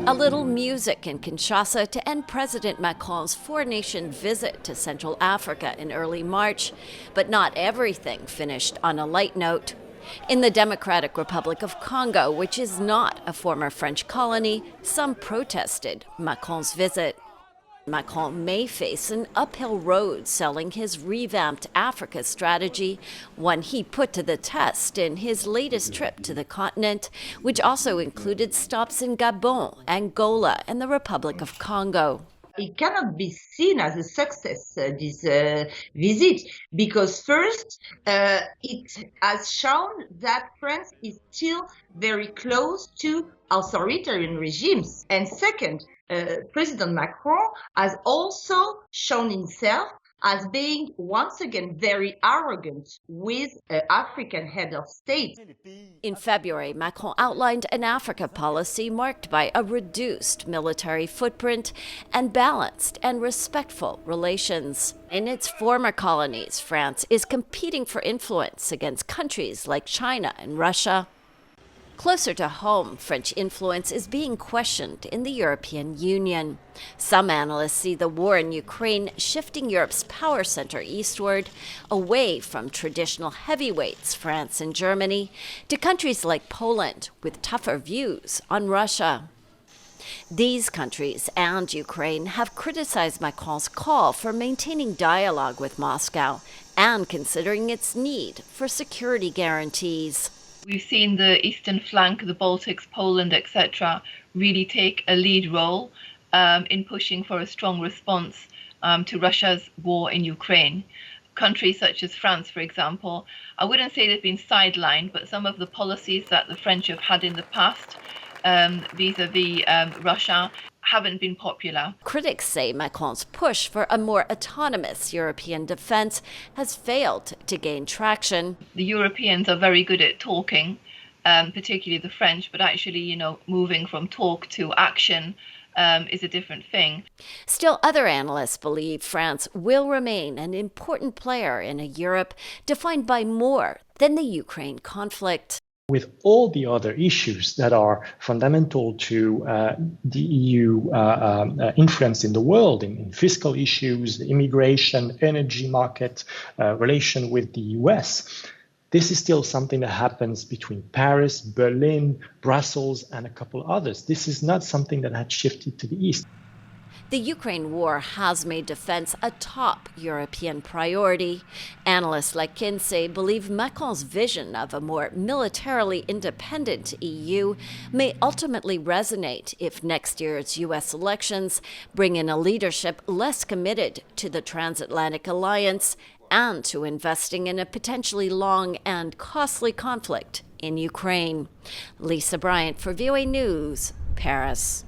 A little music in Kinshasa to end President Macron's four-nation visit to Central Africa in early March. But not everything finished on a light note. In the Democratic Republic of Congo, which is not a former French colony, some protested Macron's visit. Macron may face an uphill road selling his revamped Africa strategy, one he put to the test in his latest trip to the continent, which also included stops in Gabon, Angola, and the Republic of Congo. It cannot be seen as a success, this visit, because first, it has shown that France is still very close to authoritarian regimes. And second, President Macron has also shown himself as being once again very arrogant with African head of state. In February, Macron outlined an Africa policy marked by a reduced military footprint and balanced and respectful relations. In its former colonies, France is competing for influence against countries like China and Russia. Closer to home, French influence is being questioned in the European Union. Some analysts see the war in Ukraine shifting Europe's power center eastward, away from traditional heavyweights, France and Germany, to countries like Poland with tougher views on Russia. These countries and Ukraine have criticized Macron's call for maintaining dialogue with Moscow and considering its need for security guarantees. We've seen the eastern flank, the Baltics, Poland, etc., really take a lead role in pushing for a strong response to Russia's war in Ukraine. Countries such as France, for example, I wouldn't say they've been sidelined, but some of the policies that the French have had in the past vis-a-vis Russia haven't been popular. Critics say Macron's push for a more autonomous European defense has failed to gain traction. The Europeans are very good at talking, particularly the French, but actually, moving from talk to action is a different thing. Still, other analysts believe France will remain an important player in a Europe defined by more than the Ukraine conflict. With all the other issues that are fundamental to the EU influence in the world, in fiscal issues, immigration, energy market, relation with the US, this is still something that happens between Paris, Berlin, Brussels, and a couple others. This is not something that had shifted to the east. The Ukraine war has made defense a top European priority. Analysts like Kinsey believe Macron's vision of a more militarily independent EU may ultimately resonate if next year's U.S. elections bring in a leadership less committed to the transatlantic alliance and to investing in a potentially long and costly conflict in Ukraine. Lisa Bryant for VOA News, Paris.